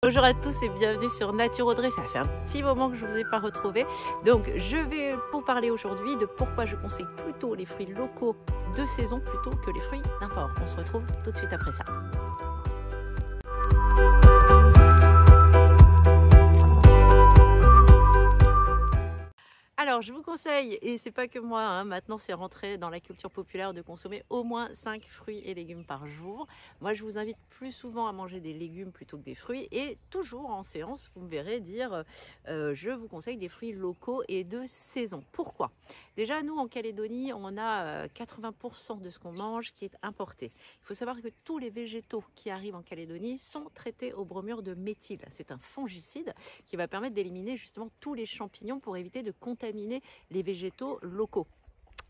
Bonjour à tous et bienvenue sur Nature Audrey. Ça fait un petit moment que je ne vous ai pas retrouvé. Donc je vais vous parler aujourd'hui de pourquoi je conseille plutôt les fruits locaux de saison plutôt que les fruits d'import. On se retrouve tout de suite après ça. Alors je vous conseille, et c'est pas que moi, hein, maintenant c'est rentré dans la culture populaire de consommer au moins 5 fruits et légumes par jour. Moi je vous invite plus souvent à manger des légumes plutôt que des fruits, et toujours en séance vous me verrez dire je vous conseille des fruits locaux et de saison. Pourquoi? Déjà nous en Calédonie on a 80% de ce qu'on mange qui est importé. Il faut savoir que tous les végétaux qui arrivent en Calédonie sont traités au bromure de méthyle. C'est un fongicide qui va permettre d'éliminer justement tous les champignons pour éviter de contaminer les végétaux locaux.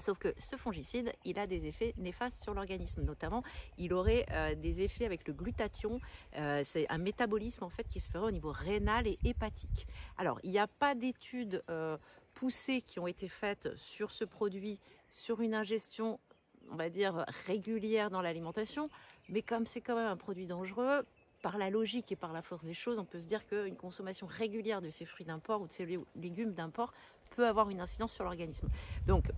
Sauf que ce fongicide, il a des effets néfastes sur l'organisme. Notamment, il aurait des effets avec le glutathion. C'est un métabolisme en fait qui se ferait au niveau rénal et hépatique. Alors, il n'y a pas d'études poussées qui ont été faites sur ce produit, sur une ingestion, on va dire, régulière dans l'alimentation. Mais comme c'est quand même un produit dangereux, par la logique et par la force des choses, on peut se dire qu'une consommation régulière de ces fruits d'import ou de ces légumes d'import peut avoir une incidence sur l'organisme. Donc,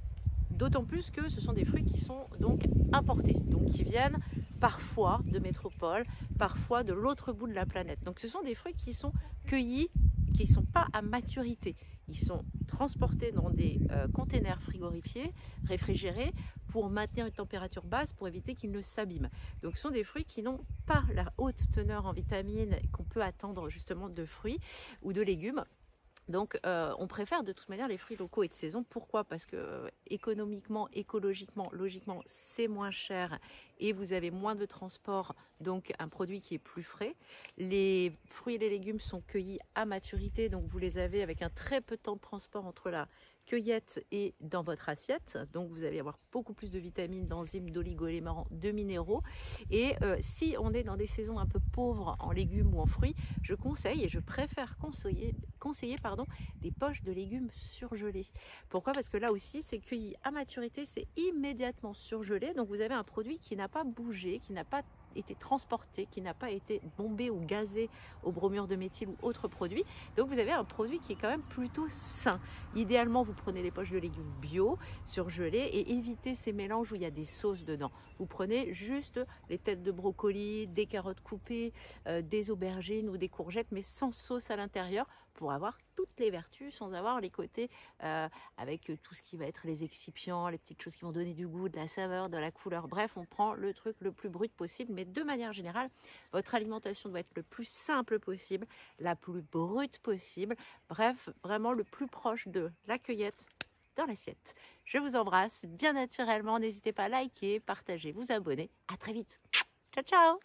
d'autant plus que ce sont des fruits qui sont donc importés, donc qui viennent parfois de métropole, parfois de l'autre bout de la planète. Donc ce sont des fruits qui sont cueillis, qui ne sont pas à maturité. Ils sont transportés dans des containers frigorifiés, réfrigérés, pour maintenir une température basse, pour éviter qu'ils ne s'abîment. Donc ce sont des fruits qui n'ont pas la haute teneur en vitamines qu'on peut attendre justement de fruits ou de légumes. Donc on préfère de toute manière les fruits locaux et de saison. Pourquoi? Parce que économiquement, écologiquement, logiquement, c'est moins cher et vous avez moins de transport, donc un produit qui est plus frais. Les fruits et les légumes sont cueillis à maturité, donc vous les avez avec un très peu de temps de transport entre la cueillette et dans votre assiette. Donc vous allez avoir beaucoup plus de vitamines, d'enzymes, d'oligo-éléments, de minéraux. Et si on est dans des saisons un peu pauvres en légumes ou en fruits, je conseille et je préfère conseiller des poches de légumes surgelés. Pourquoi? Parce que là aussi c'est cueilli à maturité, c'est immédiatement surgelé, donc vous avez un produit qui n'a pas bougé, qui n'a pas été transporté, qui n'a pas été bombé ou gazé au bromure de méthyle ou autre produit. Donc vous avez un produit qui est quand même plutôt sain. Idéalement, vous prenez des poches de légumes bio, surgelés, et évitez ces mélanges où il y a des sauces dedans. Vous prenez juste les têtes de brocoli, des carottes coupées, des aubergines ou des courgettes, mais sans sauce à l'intérieur, pour avoir toutes les vertus sans avoir les côtés avec tout ce qui va être les excipients, les petites choses qui vont donner du goût, de la saveur, de la couleur. Bref, on prend le truc le plus brut possible, mais de manière générale, votre alimentation doit être le plus simple possible, la plus brute possible. Bref, vraiment le plus proche de la cueillette dans l'assiette. Je vous embrasse bien naturellement. N'hésitez pas à liker, partager, vous abonner. À très vite. Ciao, ciao.